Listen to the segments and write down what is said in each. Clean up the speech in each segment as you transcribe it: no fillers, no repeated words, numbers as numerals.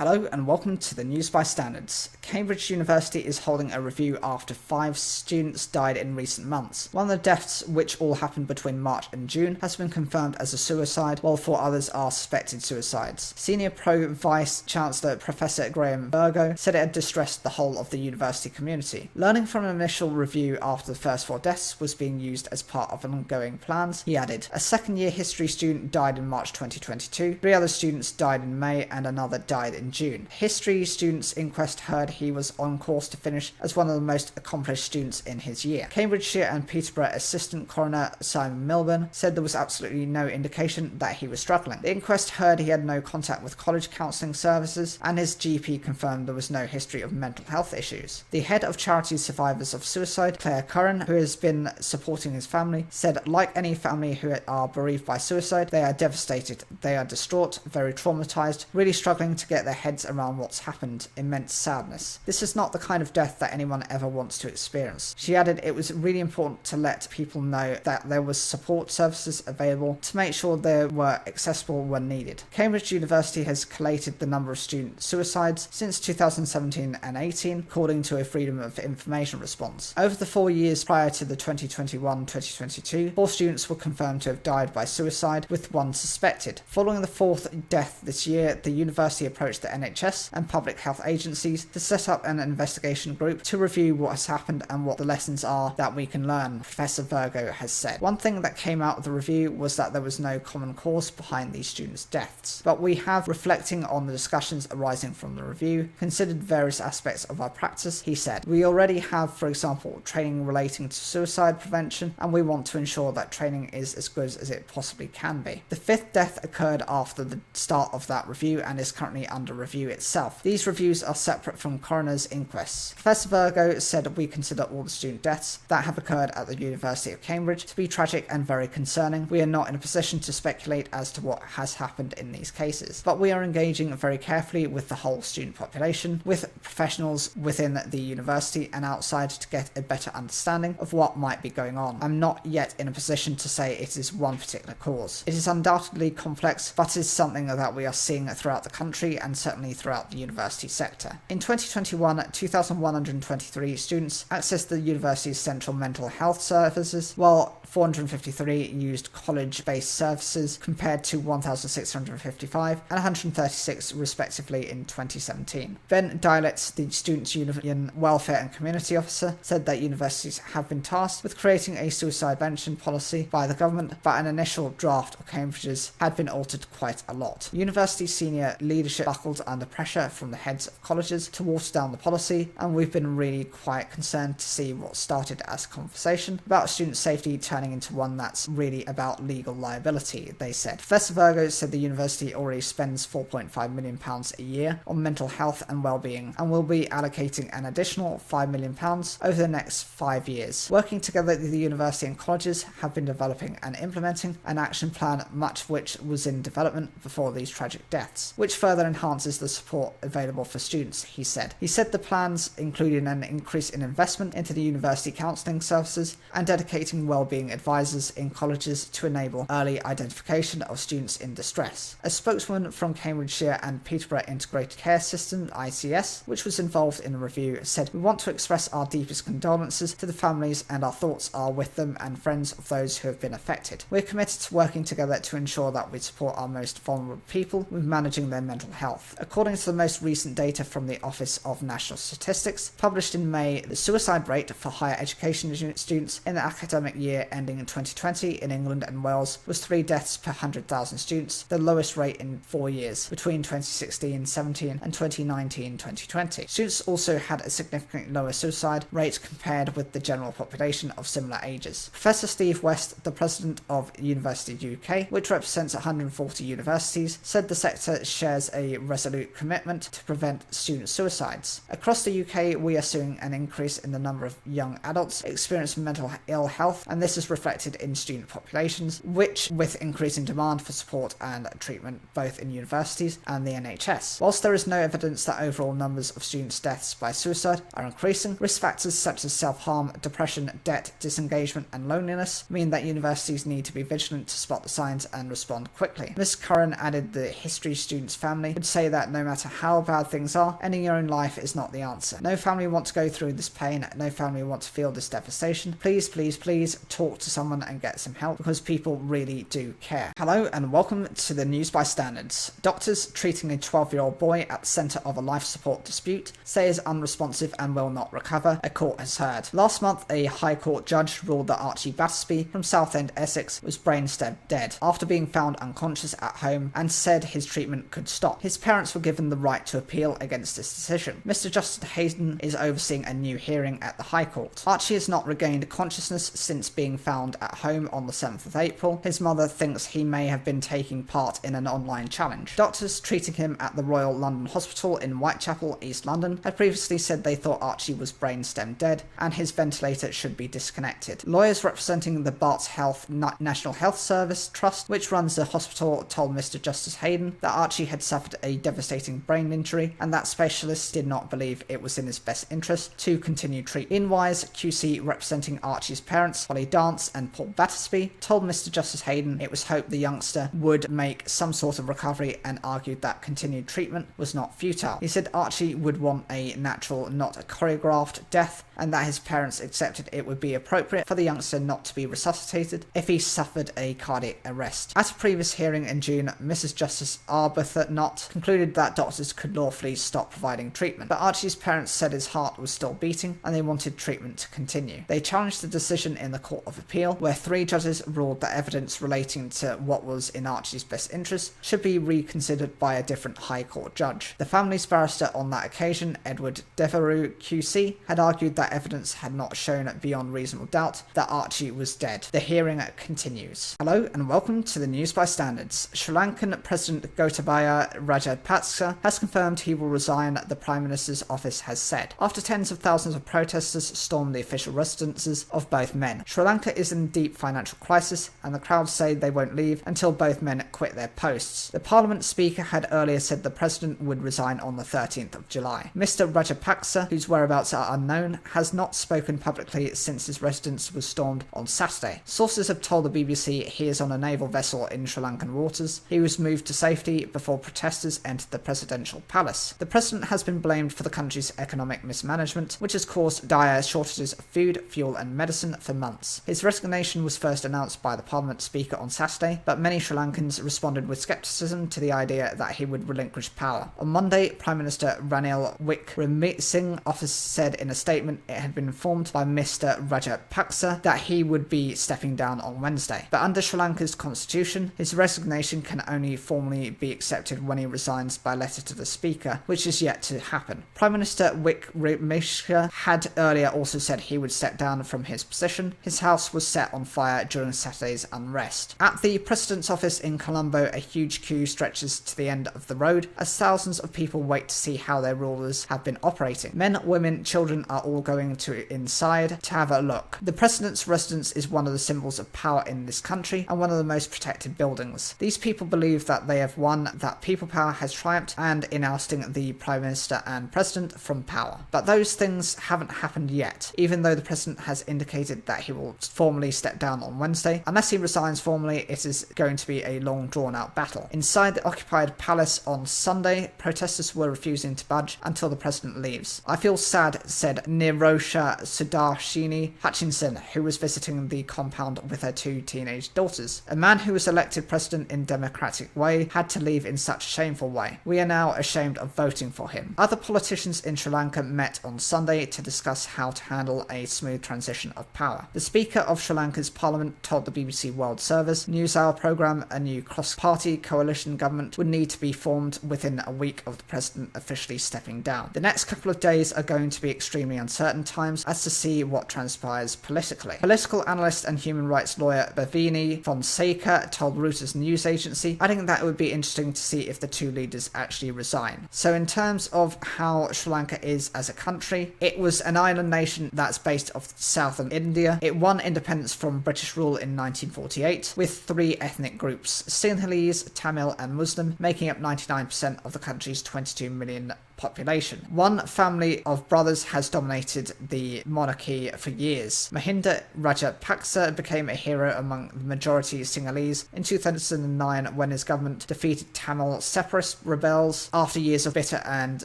Hello and welcome to the News by Standards. Cambridge University is holding a review after 5 students died in recent months. One of the deaths, which all happened between March and June, has been confirmed as a suicide, while 4 others are suspected suicides. Senior Pro-Vice Chancellor Professor Graham Virgo said it had distressed the whole of the university community. Learning from an initial review after the first 4 deaths was being used as part of ongoing plans, he added, a second-year history student died in March 2022, 3 other students died in May and another died in June. History students' inquest heard he was on course to finish as one of the most accomplished students in his year. Cambridgeshire and Peterborough Assistant Coroner Simon Milburn said there was absolutely no indication that he was struggling. The inquest heard he had no contact with college counselling services, and his GP confirmed there was no history of mental health issues. The head of Charity Survivors of Suicide, Claire Curran, who has been supporting his family, said, like any family who are bereaved by suicide, they are devastated, they are distraught, very traumatised, really struggling to get their heads around what's happened, immense sadness. This is not the kind of death that anyone ever wants to experience. She added it was really important to let people know that there was support services available to make sure they were accessible when needed. Cambridge University has collated the number of student suicides since 2017 and 18, according to a Freedom of Information response. Over the 4 years prior to the 2021-2022, 4 students were confirmed to have died by suicide, with 1 suspected. Following the 4th death this year, the university approached the NHS and public health agencies to set up an investigation group to review what has happened and what the lessons are that we can learn, Professor Virgo has said. One thing that came out of the review was that there was no common cause behind these students' deaths, but we have, reflecting on the discussions arising from the review, considered various aspects of our practice, he said. We already have, for example, training relating to suicide prevention, and we want to ensure that training is as good as it possibly can be. The 5th death occurred after the start of that review and is currently under review itself. These reviews are separate from coroner's inquests. Professor Virgo said we consider all the student deaths that have occurred at the University of Cambridge to be tragic and very concerning. We are not in a position to speculate as to what has happened in these cases, but we are engaging very carefully with the whole student population, with professionals within the university and outside to get a better understanding of what might be going on. I'm not yet in a position to say it is one particular cause. It is undoubtedly complex, but is something that we are seeing throughout the country and certainly throughout the university sector. In 2021, 2,123 students accessed the university's central mental health services, while 453 used college-based services compared to 1,655 and 136 respectively in 2017. Ben Dialetz, the Students' Union Welfare and Community Officer, said that universities have been tasked with creating a suicide prevention policy by the government, but an initial draft of Cambridge's had been altered quite a lot. University senior leadership buckled under pressure from the heads of colleges to water down the policy, and we've been really quite concerned to see what started as a conversation about student safety turning into one that's really about legal liability, they said. Professor Virgo said the university already spends £4.5 million a year on mental health and well-being, and will be allocating an additional £5 million over the next 5 years. Working together, the university and colleges have been developing and implementing an action plan, much of which was in development before these tragic deaths, which further enhances the support available for students, he said. He said the plans included an increase in investment into the university counselling services and dedicating well-being advisors in colleges to enable early identification of students in distress. A spokeswoman from Cambridgeshire and Peterborough Integrated Care System, ICS, which was involved in the review, said, we want to express our deepest condolences to the families, and our thoughts are with them and friends of those who have been affected. We're committed to working together to ensure that we support our most vulnerable people with managing their mental health. According to the most recent data from the Office of National Statistics, published in May, the suicide rate for higher education students in the academic year ending in 2020 in England and Wales was 3 deaths per 100,000 students, the lowest rate in 4 years, between 2016-17 and 2019-2020. Students also had a significantly lower suicide rate compared with the general population of similar ages. Professor Steve West, the president of University UK, which represents 140 universities, said the sector shares a resolute commitment to prevent student suicides. Across the UK, we are seeing an increase in the number of young adults experiencing mental ill health, and this is reflected in student populations, which, with increasing demand for support and treatment both in universities and the NHS. Whilst there is no evidence that overall numbers of students' deaths by suicide are increasing, risk factors such as self-harm, depression, debt, disengagement and loneliness mean that universities need to be vigilant to spot the signs and respond quickly. Ms. Curran added the history student's family would say that no matter how bad things are, ending your own life is not the answer. No family wants to go through this pain. No family wants to feel this devastation. Please, please, please talk to someone and get some help, because people really do care. Hello and welcome to the News by Standards. Doctors treating a 12-year-old boy at the centre of a life support dispute say is unresponsive and will not recover, a court has heard. Last month, a High Court judge ruled that Archie Battersby from Southend, Essex, was brain dead after being found unconscious at home, and said his treatment could stop. His parents were given the right to appeal against this decision. Mr. Justice Hayden is overseeing a new hearing at the High Court. Archie has not regained consciousness since being found at home on the 7th of April. His mother thinks he may have been taking part in an online challenge. Doctors treating him at the Royal London Hospital in Whitechapel, East London, had previously said they thought Archie was brainstem dead and his ventilator should be disconnected. Lawyers representing the Barts Health National Health Service Trust, which runs the hospital, told Mr. Justice Hayden that Archie had suffered a devastating brain injury and that specialists did not believe it was in his best interest to continue treatment. In Wise, QC representing Archie's parents, Holly Dance and Paul Battersby, told Mr. Justice Hayden it was hoped the youngster would make some sort of recovery and argued that continued treatment was not futile. He said Archie would want a natural, not a choreographed death, and that his parents accepted it would be appropriate for the youngster not to be resuscitated if he suffered a cardiac arrest. At a previous hearing in June, Mrs. Justice Arbuthnot concluded that doctors could lawfully stop providing treatment, but Archie's parents said his heart was still beating and they wanted treatment to continue. They challenged the decision in the Court of Appeal, where 3 judges ruled that evidence relating to what was in Archie's best interest should be reconsidered by a different High Court judge. The family's barrister on that occasion, Edward Devereux QC, had argued that evidence had not shown beyond reasonable doubt that Archie was dead. The hearing continues. Hello and welcome to the News by Standards. Sri Lankan President Gotabaya Rajapaksa has confirmed he will resign, the Prime Minister's office has said, after tens of thousands of protesters stormed the official residences of both men. Sri Lanka is in deep financial crisis and the crowds say they won't leave until both men quit their posts. The Parliament Speaker had earlier said the President would resign on the 13th of July. Mr. Rajapaksa, whose whereabouts are unknown, has not spoken publicly since his residence was stormed on Saturday. Sources have told the BBC he is on a naval vessel in Sri Lankan waters. He was moved to safety before protesters entered the presidential palace. The President has been blamed for the country's economic mismanagement, which has caused dire shortages of food, fuel and medicine for months. His resignation was first announced by the Parliament Speaker on Saturday, but many Sri Lankans responded with scepticism to the idea that he would relinquish power. On Monday, Prime Minister Ranil Wickremesinghe office said in a statement it had been informed by Mr. Rajapaksa that he would be stepping down on Wednesday. But under Sri Lanka's constitution, his resignation can only formally be accepted when he resigns by letter to the Speaker, which is yet to happen. Prime Minister Wickremesinghe had earlier also said he would step down from his position. His house was set on fire during Saturday's unrest. At the President's office in Colombo, a huge queue stretches to the end of the road as thousands of people wait to see how their rulers have been operating. Men, women, children are all going to inside to have a look. The President's residence is one of the symbols of power in this country and one of the most protected buildings. These people believe that they have won, that people power has triumphed, and in ousting the Prime Minister and President from power. But those things haven't happened yet, even though the President has indicated that he will formally step down on Wednesday. Unless he resigns formally, it is going to be a long drawn-out battle. Inside the occupied palace on Sunday, protesters were refusing to budge until the President leaves. I feel sad, said Nirosha Sudarshini Hutchinson, who was visiting the compound with her 2 teenage daughters. A man who was elected president in democratic way had to leave in such a shameful way. We are now ashamed of voting for him. Other politicians in Sri Lanka met on Sunday to discuss how to handle a smooth transition of power. The Speaker of Sri Lanka's Parliament told the BBC World Service News Hour programme a new cross-party coalition government would need to be formed within a week of the President officially stepping down. The next couple of days are going to be extremely uncertain times as to see what transpires politically. Political analyst and human rights lawyer Bhavini Fonseca told Reuters news agency, adding that it would be interesting to see if the 2 leaders actually resign. So in terms of how Sri Lanka is as a country, it was an island nation that's based off southern India. It won independence from British rule in 1948 with 3 ethnic groups, Sinhalese, Tamil and Muslim, making up 99% of the country's 22 million population. One family of brothers has dominated the monarchy for years. Mahinda Rajapaksa became a hero among the majority Sinhalese in 2009 when his government defeated Tamil separatist rebels after years of bitter and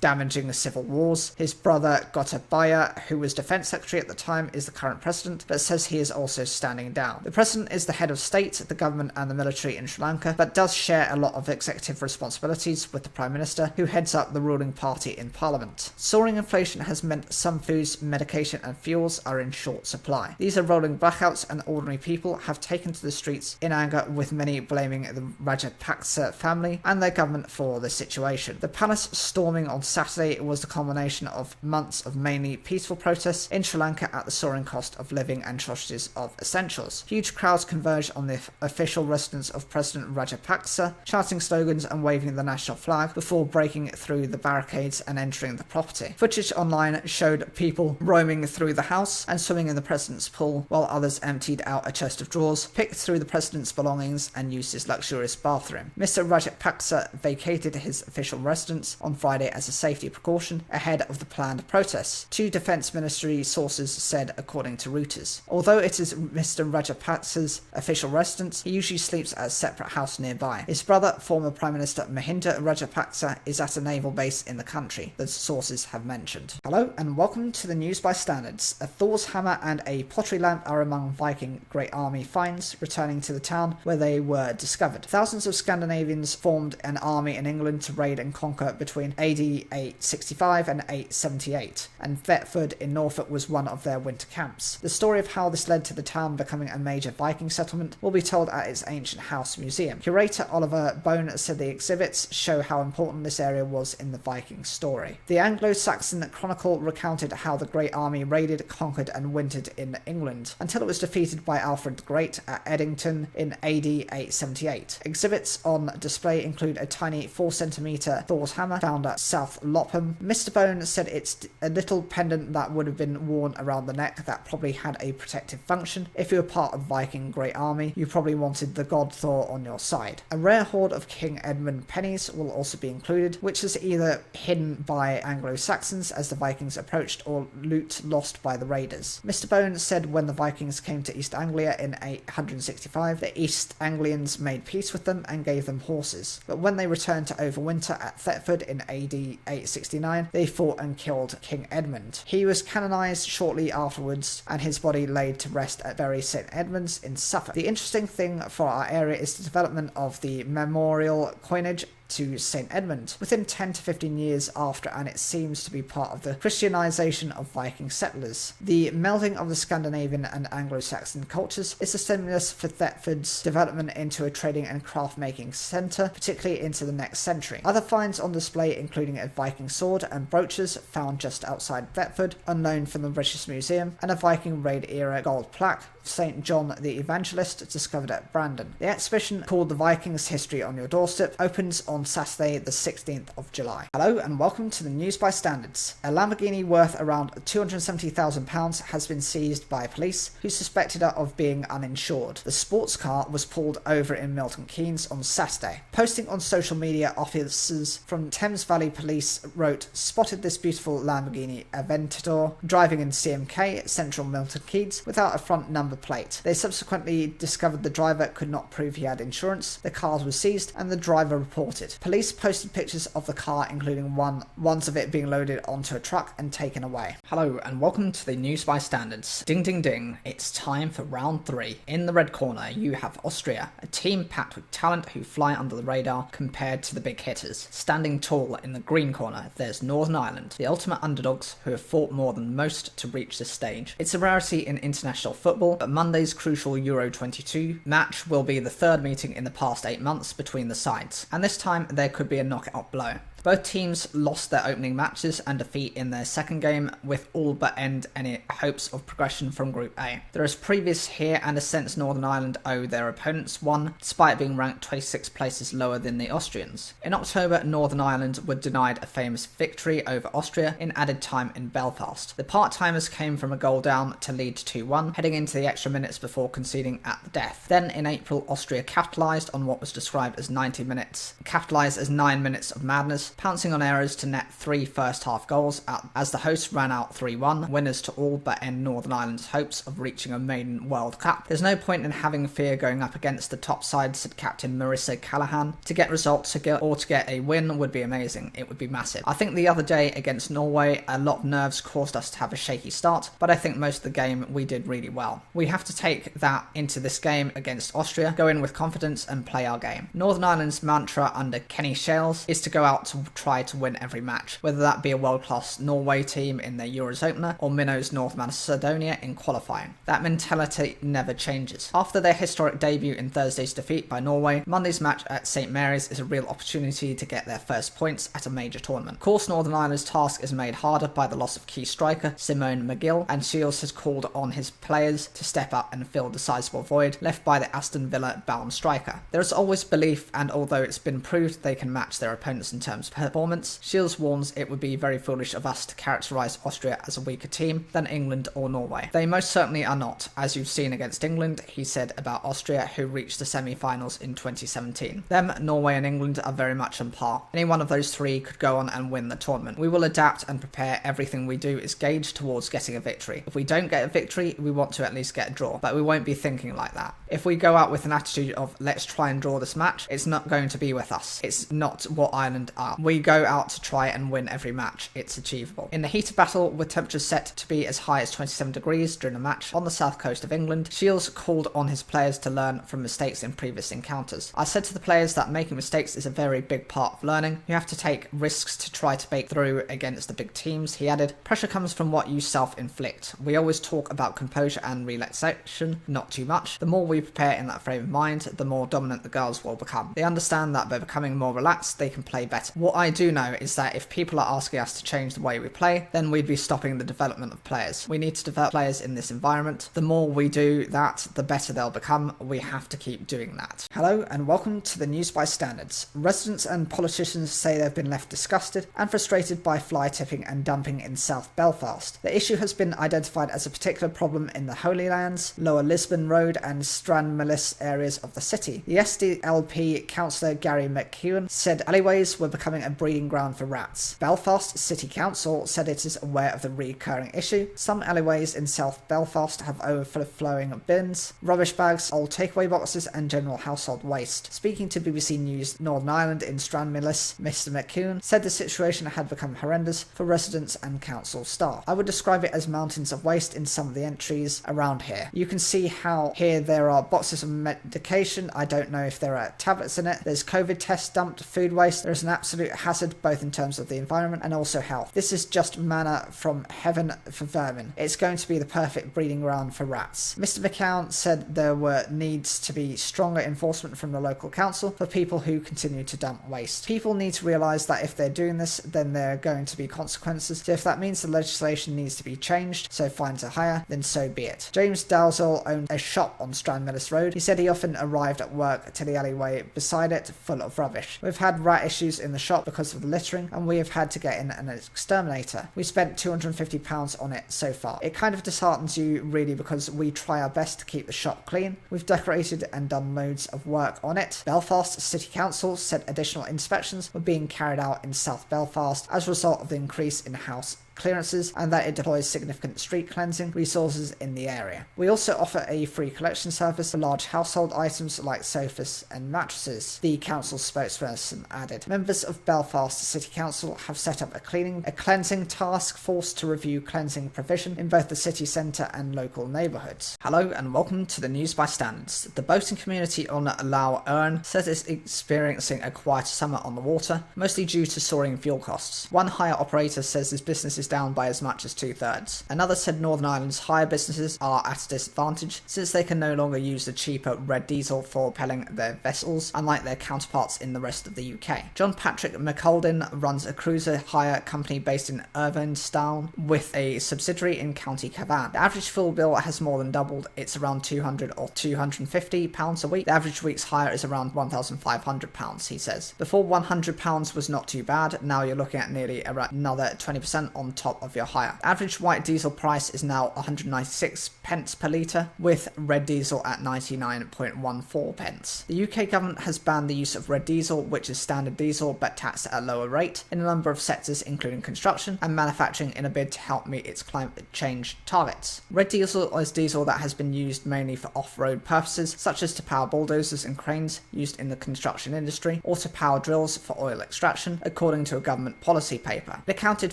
damaging civil wars. His brother Gotabaya, who was defense secretary at the time, is the current president, but says he is also standing down. The president is the head of state, the government and the military in Sri Lanka, but does share a lot of executive responsibilities with the prime minister, who heads up the ruling party in parliament. Soaring inflation has meant some foods, medication and fuels are in short supply. These are rolling blackouts and ordinary people have taken to the streets in anger, with many blaming the Rajapaksa family and their government for the situation. The palace storming on Saturday was the culmination of months of mainly peaceful protests in Sri Lanka at the soaring cost of living and shortages of essentials. Huge crowds converged on the official residence of President Rajapaksa, chanting slogans and waving the national flag before breaking through the barricades and entering the property. Footage online showed people roaming through the house and swimming in the president's pool, while others emptied out a chest of drawers, picked through the president's belongings and used his luxurious bathroom. Mr. Rajapaksa vacated his official residence on Friday as a safety precaution ahead of the planned protests, two defense ministry sources said, according to Reuters. Although it is Mr. Rajapaksa's official residence, he usually sleeps at a separate house nearby. His brother, former Prime Minister Mahinda Rajapaksa, is at a naval base in the country, the sources have mentioned. Hello and welcome to the News by Standards. A Thor's hammer and a pottery lamp are among Viking Great Army finds returning to the town where they were discovered. Thousands of Scandinavians formed an army in England to raid and conquer between AD 865 and 878, and Thetford in Norfolk was one of their winter camps. The story of how this led to the town becoming a major Viking settlement will be told at its Ancient House Museum. Curator Oliver Bone said the exhibits show how important this area was in the Viking story. The Anglo-Saxon Chronicle recounted how the Great Army raided, conquered and wintered in England until it was defeated by Alfred the Great at Eddington in AD 878. Exhibits on display include a tiny 4cm Thor's hammer found at South Lopham. Mr. Bone said it's a little pendant that would have been worn around the neck that probably had a protective function. If you were part of the Viking Great Army, you probably wanted the god Thor on your side. A rare hoard of King Edmund pennies will also be included, which is either hidden by Anglo-Saxons as the Vikings approached or loot lost by the raiders. Mr. Bone said when the Vikings came to East Anglia in 865, the East Anglians made peace with them and gave them horses. But when they returned to overwinter at Thetford in AD 869, they fought and killed King Edmund. He was canonised shortly afterwards and his body laid to rest at Bury St Edmunds in Suffolk. The interesting thing for our area is the development of the memorial coinage to St Edmund within 10 to 15 years after, and it seems to be part of the Christianization of Viking settlers. The melding of the Scandinavian and Anglo-Saxon cultures is the stimulus for Thetford's development into a trading and craft making centre, particularly into the next century. Other finds on display including a Viking sword and brooches found just outside Thetford, unknown from the British Museum, and a Viking raid era gold plaque of St John the Evangelist discovered at Brandon. The exhibition, called The Vikings History on Your Doorstep, opens on Saturday the 16th of July. Hello and welcome to the News by Standards. A Lamborghini worth around £270,000 has been seized by police who suspected her of being uninsured. The sports car was pulled over in Milton Keynes on Saturday. Posting on social media, officers from Thames Valley Police wrote, "Spotted this beautiful Lamborghini Aventador driving in CMK, central Milton Keynes, without a front number plate." They subsequently discovered the driver could not prove he had insurance. The car was seized and the driver reported. Police posted pictures of the car, including ones of it being loaded onto a truck and taken away. Hello and welcome to the News by Standards. Ding ding ding, it's time for round 3. In the red corner you have Austria, a team packed with talent who fly under the radar compared to the big hitters. Standing tall in the green corner there's Northern Ireland, the ultimate underdogs who have fought more than most to reach this stage. It's a rarity in international football, but Monday's crucial Euro 22 match will be the third meeting in the past 8 months between the sides, and this time there could be a knockout blow. Both teams lost their opening matches and defeat in their second game, with all but end any hopes of progression from Group A. There is previous here and a sense Northern Ireland owe their opponents one, despite being ranked 26 places lower than the Austrians. In October, Northern Ireland were denied a famous victory over Austria in added time in Belfast. The part-timers came from a goal down to lead 2-1, heading into the extra minutes before conceding at the death. Then in April, Austria capitalised on what was described as 90 minutes, capitalised as 9 minutes of madness, pouncing on errors to net 3 first-half goals as the hosts ran out 3-1, winners to all but end Northern Ireland's hopes of reaching a maiden World Cup. There's no point in having fear going up against the top side, said captain Marissa Callaghan. To get results to get a win would be amazing. It would be massive. I think the other day against Norway, a lot of nerves caused us to have a shaky start, but I think most of the game we did really well. We have to take that into this game against Austria, go in with confidence and play our game. Northern Ireland's mantra under Kenny Shales is to go out to try to win every match, whether that be a world-class Norway team in their Euros opener or Minnows North Macedonia in qualifying. That mentality never changes. After their historic debut in Thursday's defeat by Norway, Monday's match at St Mary's is a real opportunity to get their first points at a major tournament. Of course, Northern Ireland's task is made harder by the loss of key striker Simone McGill, and Shields has called on his players to step up and fill the sizable void left by the Aston Villa bound striker. There is always belief, and although it's been proved they can match their opponents in terms of performance, Shields warns it would be very foolish of us to characterise Austria as a weaker team than England or Norway. They most certainly are not, as you've seen against England, he said about Austria, who reached the semi-finals in 2017. Them, Norway and England are very much on par. Any one of those three could go on and win the tournament. We will adapt and prepare. Everything we do is gauged towards getting a victory. If we don't get a victory, we want to at least get a draw, but we won't be thinking like that. If we go out with an attitude of let's try and draw this match, it's not going to be with us. It's not what Ireland are. We go out to try and win every match. It's achievable. In the heat of battle, with temperatures set to be as high as 27 degrees during a match on the south coast of England, Shields called on his players to learn from mistakes in previous encounters. I said to the players that making mistakes is a very big part of learning. You have to take risks to try to break through against the big teams, he added. Pressure comes from what you self-inflict. We always talk about composure and relaxation, not too much. The more we prepare in that frame of mind, the more dominant the girls will become. They understand that by becoming more relaxed, they can play better. What I do know is that if people are asking us to change the way we play, then we'd be stopping the development of players. We need to develop players in this environment. The more we do that, the better they'll become. We have to keep doing that. Hello and welcome to the News by Standards. Residents and politicians say they've been left disgusted and frustrated by fly tipping and dumping in South Belfast. The issue has been identified as a particular problem in the Holy Lands, Lower Lisbon Road and Stranmillis areas of the city. The SDLP councillor Gary McEwen said alleyways were becoming a breeding ground for rats. Belfast City Council said it is aware of the recurring issue. Some alleyways in South Belfast have overflowing bins, rubbish bags, old takeaway boxes and general household waste. Speaking to BBC News Northern Ireland in Stranmillis, Mr McEwen said the situation had become horrendous for residents and council staff. I would describe it as mountains of waste in some of the entries around here. You can see how here there are boxes of medication. I don't know if there are tablets in it. There's COVID tests dumped, food waste. There's an absolute hazard both in terms of the environment and also health. This is just manna from heaven for vermin. It's going to be the perfect breeding ground for rats. Mr McCown said there needs to be stronger enforcement from the local council for people who continue to dump waste. People need to realise that if they're doing this, then there are going to be consequences. So if that means the legislation needs to be changed, so fines are higher, then so be it. James Dalzell owned a shop on Stranmillis Road. He said he often arrived at work to the alleyway beside it full of rubbish. We've had rat issues in the shop because of the littering, and we have had to get in an exterminator. We spent £250 on it so far. It kind of disheartens you really because we try our best to keep the shop clean. We've decorated and done loads of work on it. Belfast City Council said additional inspections were being carried out in South Belfast as a result of the increase in house clearances and that it deploys significant street cleansing resources in the area. We also offer a free collection service for large household items like sofas and mattresses, the council spokesperson added. Members of Belfast City Council have set up a cleansing task force to review cleansing provision in both the city centre and local neighbourhoods. Hello and welcome to the News by Standards. The boating community on Lough Erne says it's experiencing a quieter summer on the water, mostly due to soaring fuel costs. One hire operator says his business is down by as much as 2/3. Another said Northern Ireland's hire businesses are at a disadvantage since they can no longer use the cheaper red diesel for propelling their vessels, unlike their counterparts in the rest of the UK. John Patrick McColdin runs a cruiser hire company based in Irvinstown with a subsidiary in County Cavan. The average fuel bill has more than doubled. It's around £200 or £250 a week. The average week's hire is around £1,500, he says. Before £100 was not too bad, now you're looking at nearly around another 20% on top of your hire. The average white diesel price is now 196 pence per litre, with red diesel at 99.14 pence. The UK government has banned the use of red diesel, which is standard diesel but taxed at a lower rate, in a number of sectors including construction and manufacturing, in a bid to help meet its climate change targets. Red diesel is diesel that has been used mainly for off-road purposes, such as to power bulldozers and cranes used in the construction industry, or to power drills for oil extraction, according to a government policy paper. It accounted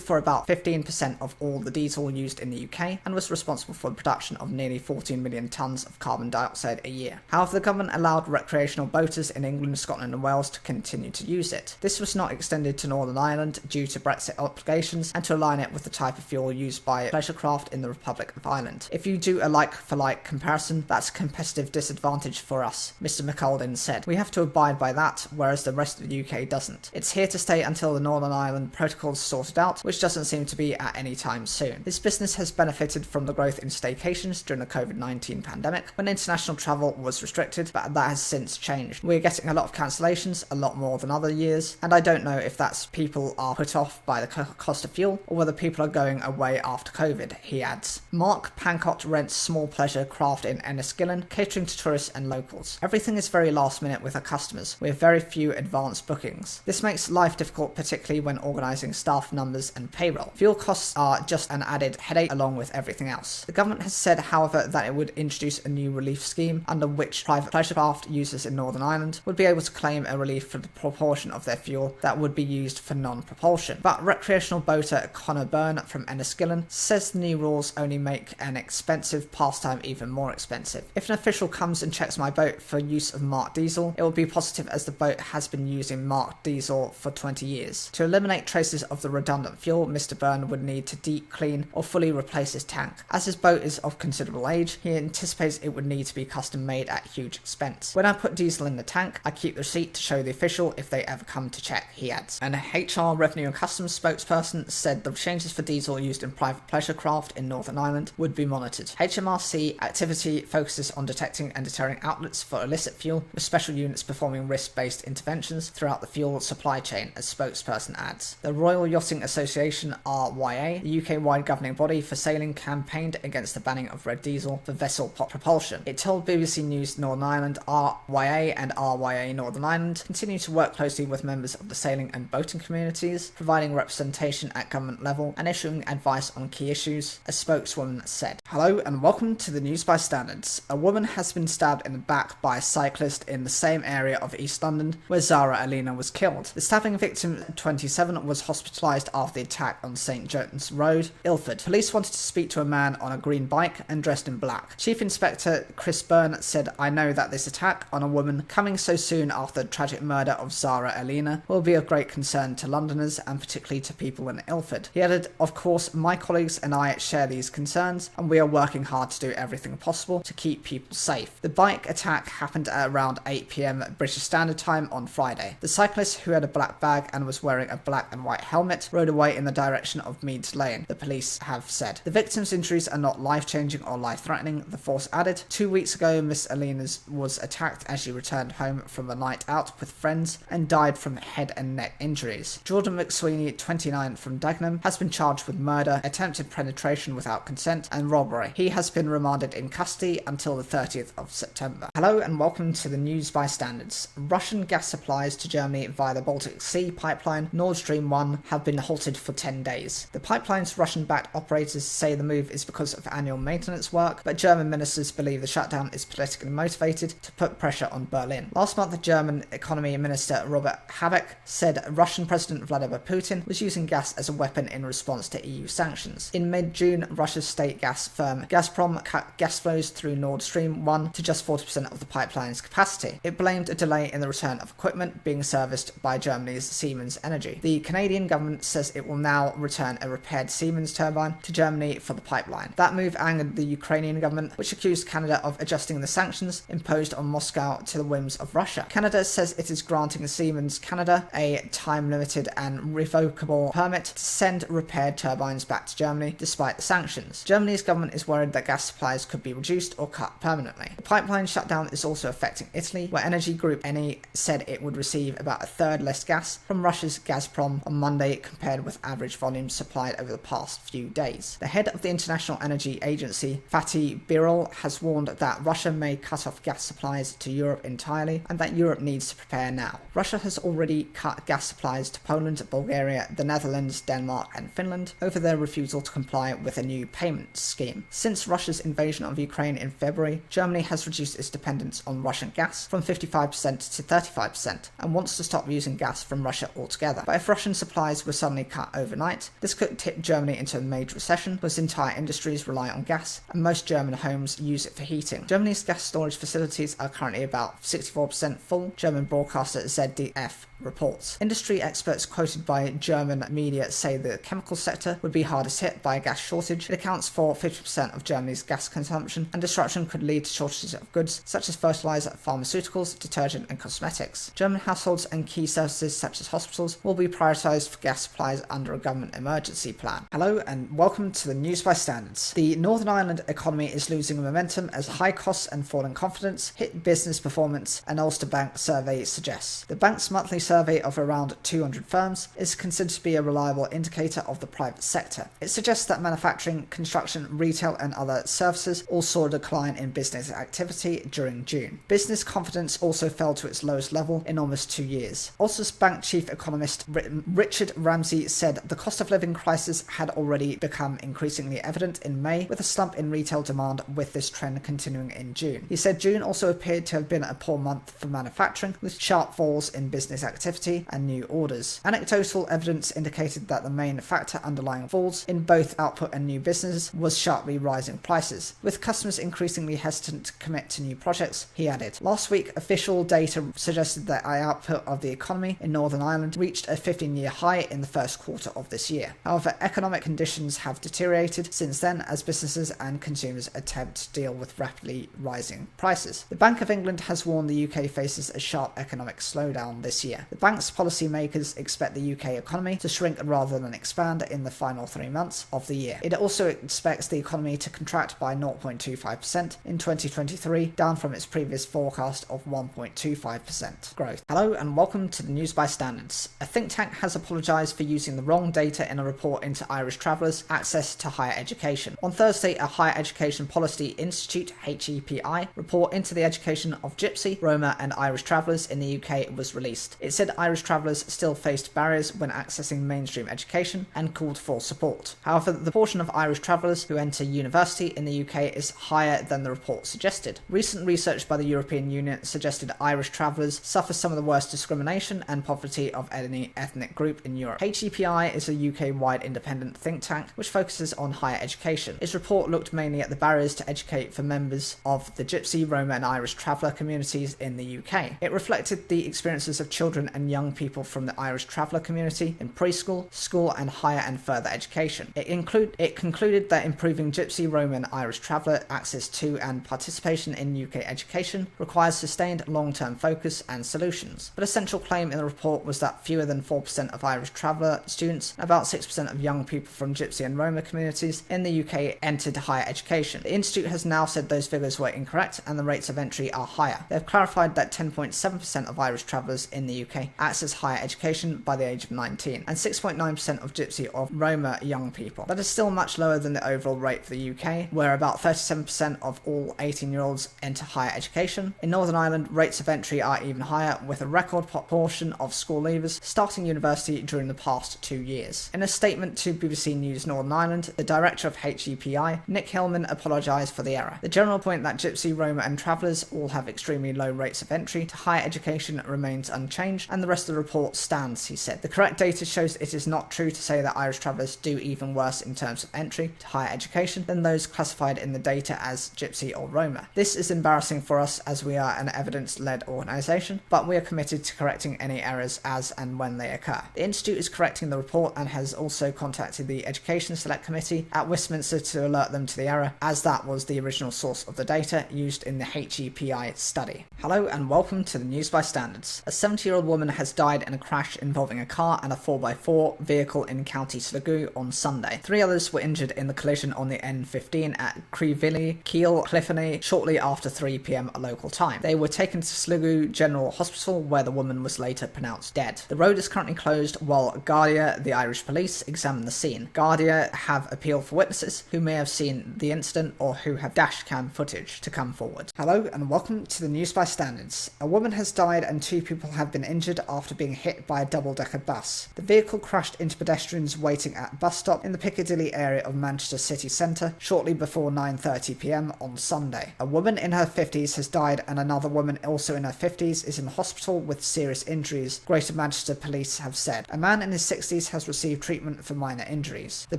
for about 15% of all the diesel used in the UK and was responsible for the production of nearly 14 million tonnes of carbon dioxide a year. However, the government allowed recreational boaters in England, Scotland and Wales to continue to use it. This was not extended to Northern Ireland due to Brexit obligations and to align it with the type of fuel used by pleasure craft in the Republic of Ireland. If you do a like-for-like comparison, that's a competitive disadvantage for us, Mr McAldin said. We have to abide by that, whereas the rest of the UK doesn't. It's here to stay until the Northern Ireland protocol's sorted out, which doesn't seem to be at any time soon. This business has benefited from the growth in staycations during the COVID-19 pandemic, when international travel was restricted, but that has since changed. We're getting a lot of cancellations, a lot more than other years, and I don't know if that's people are put off by the cost of fuel, or whether people are going away after COVID, he adds. Mark Pancott rents small pleasure craft in Enniskillen, catering to tourists and locals. Everything is very last minute with our customers. We have very few advanced bookings. This makes life difficult, particularly when organising staff numbers and payroll. Fuel costs are just an added headache along with everything else. The government has said, however, that it would introduce a new relief scheme under which private pleasure craft users in Northern Ireland would be able to claim a relief for the proportion of their fuel that would be used for non-propulsion. But recreational boater Connor Byrne from Enniskillen says the new rules only make an expensive pastime even more expensive. If an official comes and checks my boat for use of marked diesel, it will be positive as the boat has been using marked diesel for 20 years. To eliminate traces of the redundant fuel, Mr Byrne would need to deep clean or fully replace his tank. As his boat is of considerable age, he anticipates it would need to be custom made at huge expense. When I put diesel in the tank, I keep the receipt to show the official if they ever come to check, he adds. And a HR Revenue and Customs spokesperson said the changes for diesel used in private pleasure craft in Northern Ireland would be monitored. HMRC activity focuses on detecting and deterring outlets for illicit fuel, with special units performing risk-based interventions throughout the fuel supply chain, as spokesperson adds. The Royal Yachting Association, RYA, the UK-wide governing body for sailing, campaigned against the banning of red diesel for vessel propulsion. It told BBC News Northern Ireland, RYA and RYA Northern Ireland continue to work closely with members of the sailing and boating communities, providing representation at government level and issuing advice on key issues, a spokeswoman said. Hello and welcome to the News by Standards. A woman has been stabbed in the back by a cyclist in the same area of East London where Zara Alina was killed. The stabbing victim, 27, was hospitalised after the attack on St John's Road, Ilford. Police wanted to speak to a man on a green bike and dressed in black. Chief Inspector Chris Byrne said, "I know that this attack on a woman coming so soon after the tragic murder of Zara Alina will be of great concern to Londoners and particularly to people in Ilford." He added, "Of course, my colleagues and I share these concerns and we are working hard to do everything possible to keep people safe." The bike attack happened at around 8 PM British Standard Time on Friday. The cyclist, who had a black bag and was wearing a black and white helmet, rode away in the direction of Meads Lane, the police have said. The victim's injuries are not life-changing or life-threatening, the force added. 2 weeks ago, Miss Alina was attacked as she returned home from a night out with friends and died from head and neck injuries. Jordan McSweeney, 29, from Dagenham, has been charged with murder, attempted penetration without consent, and robbery. He has been remanded in custody until the 30th of September. Hello and welcome to the News by Standards. Russian gas supplies to Germany via the Baltic Sea pipeline Nord Stream 1 have been halted for 10 days. The pipeline's Russian-backed operators say the move is because of annual maintenance work, but German ministers believe the shutdown is politically motivated to put pressure on Berlin. Last month, the German Economy Minister Robert Habeck said Russian President Vladimir Putin was using gas as a weapon in response to EU sanctions. In mid-June, Russia's state gas firm Gazprom cut gas flows through Nord Stream 1 to just 40% of the pipeline's capacity. It blamed a delay in the return of equipment being serviced by Germany's Siemens Energy. The Canadian government says it will now return a repaired Siemens turbine to Germany for the pipeline. That move angered the Ukrainian government, which accused Canada of adjusting the sanctions imposed on Moscow to the whims of Russia. Canada says it is granting Siemens Canada a time-limited and revocable permit to send repaired turbines back to Germany despite the sanctions. Germany's government is worried that gas supplies could be reduced or cut permanently. The pipeline shutdown is also affecting Italy, where energy group Eni said it would receive about a third less gas from Russia's Gazprom on Monday compared with average volumes supplied over the past few days. The head of the International Energy Agency, Fatih Birol, has warned that Russia may cut off gas supplies to Europe entirely and that Europe needs to prepare now. Russia has already cut gas supplies to Poland, Bulgaria, the Netherlands, Denmark and Finland over their refusal to comply with a new payment scheme. Since Russia's invasion of Ukraine in February, Germany has reduced its dependence on Russian gas from 55% to 35% and wants to stop using gas from Russia altogether. But if Russian supplies were suddenly cut overnight, this could tip Germany into a major recession because entire industries rely on gas and most German homes use it for heating. Germany's gas storage facilities are currently about 64% full, German broadcaster ZDF reports. Industry experts quoted by German media say the chemical sector would be hardest hit by a gas shortage. It accounts for 50% of Germany's gas consumption, and disruption could lead to shortages of goods such as fertilizer, pharmaceuticals, detergent and cosmetics. German households and key services such as hospitals will be prioritised for gas supplies under a government emergency plan. Hello and welcome to the News by Standards. The Northern Ireland economy is losing momentum as high costs and falling confidence hit business performance, an Ulster Bank survey suggests. The bank's monthly survey of around 200 firms is considered to be a reliable indicator of the private sector. It suggests that manufacturing, construction, retail and other services all saw a decline in business activity during June. Business confidence also fell to its lowest level in almost 2 years. Ulster's bank chief economist Richard Ramsey said the cost of living crisis had already become increasingly evident in May, with a slump in retail demand, with this trend continuing in June. He said June also appeared to have been a poor month for manufacturing, with sharp falls in business activity and new orders. Anecdotal evidence indicated that the main factor underlying falls in both output and new business was sharply rising prices, with customers increasingly hesitant to commit to new projects, he added. Last week, official data suggested that the output of the economy in Northern Ireland reached a 15-year high in the first quarter of this year. However, economic conditions have deteriorated since then as businesses and consumers attempt to deal with rapidly rising prices. The Bank of England has warned the UK faces a sharp economic slowdown this year. The bank's policymakers expect the UK economy to shrink rather than expand in the final 3 months of the year. It also expects the economy to contract by 0.25% in 2023, down from its previous forecast of 1.25% growth. Hello and welcome to the News by Standards. A think tank has apologised for using the wrong data in a report into Irish travellers' access to higher education. On Thursday, a Higher Education Policy Institute (HEPI) report into the education of Gypsy, Roma and Irish travellers in the UK was released. It said Irish travellers still faced barriers when accessing mainstream education and called for support. However, the portion of Irish travellers who enter university in the UK is higher than the report suggested. Recent research by the European Union suggested Irish travellers suffer some of the worst discrimination and poverty of any ethnic group in Europe. HEPI is a UK-wide independent think tank which focuses on higher education. Its report looked mainly at the barriers to educate for members of the Gypsy, Roma and Irish traveller communities in the UK. It reflected the experiences of children and young people from the Irish traveller community in preschool, school and higher and further education. It concluded that improving Gypsy, Roma and Irish traveller access to and participation in UK education requires sustained long-term focus and solutions. But a central claim in the report was that fewer than 4% of Irish traveller students, about 6% of young people from Gypsy and Roma communities in the UK entered higher education. The Institute has now said those figures were incorrect and the rates of entry are higher. They have clarified that 10.7% of Irish travellers in the UK access higher education by the age of 19 and 6.9% of Gypsy or Roma young people. That is still much lower than the overall rate for the UK, where about 37% of all 18-year-olds enter higher education. In Northern Ireland, rates of entry are even higher, with a record proportion of school leavers starting university during the past 2 years. In a statement to BBC News Northern Ireland, the director of HEPI, Nick Hillman, apologised for the error. The general point that Gypsy, Roma and travellers all have extremely low rates of entry to higher education remains unchanged, and the rest of the report stands, he said. The correct data shows it is not true to say that Irish travellers do even worse in terms of entry to higher education than those classified in the data as Gypsy or Roma. This is embarrassing for us as we are an evidence-led organisation, but we are committed to correcting any errors as and when they occur. The Institute is correcting the report and has also contacted the Education Select Committee at Westminster to alert them to the error, as that was the original source of the data used in the HEPI study. Hello and welcome to the News by Standards. A 70-year-old woman has died in a crash involving a car and a 4x4 vehicle in County Sligo on Sunday. 3 others were injured in the collision on the N15 at Creeville, Cliffany, shortly after 3 p.m. local time. They were taken to Sligo General Hospital, where the woman was later pronounced dead. The road is currently closed while Garda, the Irish police, examine the scene. Garda have appealed for witnesses who may have seen the incident or who have dashcam footage to come forward. Hello and welcome to the News by Standards. A woman has died and 2 people have been injured after being hit by a double-decker bus. The vehicle crashed into pedestrians waiting at a bus stop in the Piccadilly area of Manchester city centre shortly before 9:30 p.m. on Sunday. A woman in her 50s has died and another woman also in her 50s is in hospital with serious injuries, Greater Manchester Police have said. A man in his 60s has received treatment for minor injuries. The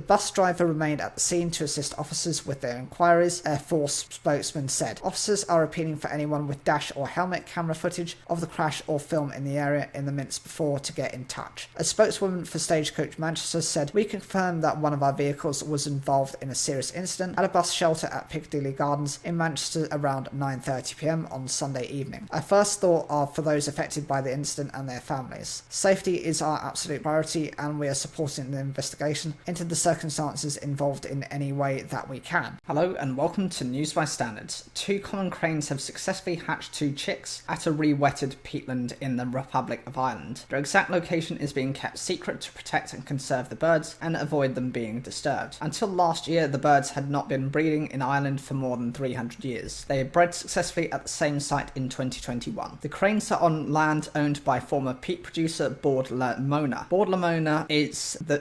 bus driver remained at the scene to assist officers with their inquiries, Air Force spokesman said. Officers are appealing for anyone with dash or helmet camera footage of the crash or film in the area in the minutes before to get in touch. A spokeswoman for Stagecoach Manchester said, "We confirm that one of our vehicles was involved in a serious incident at a bus shelter at Piccadilly Gardens in Manchester around 9:30 p.m. on Sunday evening. Our first thought are for those affected by the incident and their families. Safety is our absolute priority and we are supporting the investigation into the circumstances involved in any way that we can." Hello and welcome to News by Standards. 2 common cranes have successfully hatched 2 chicks at a re-wetted peatland in the Republic of Ireland. Their exact location is being kept secret to protect and conserve the birds and avoid them being disturbed. Until last year, the birds had not been breeding in Ireland for more than 300 years. They had bred successfully at the same site in 2021. The cranes are on land owned by former peat producer Bord Lamona. Bord Lamona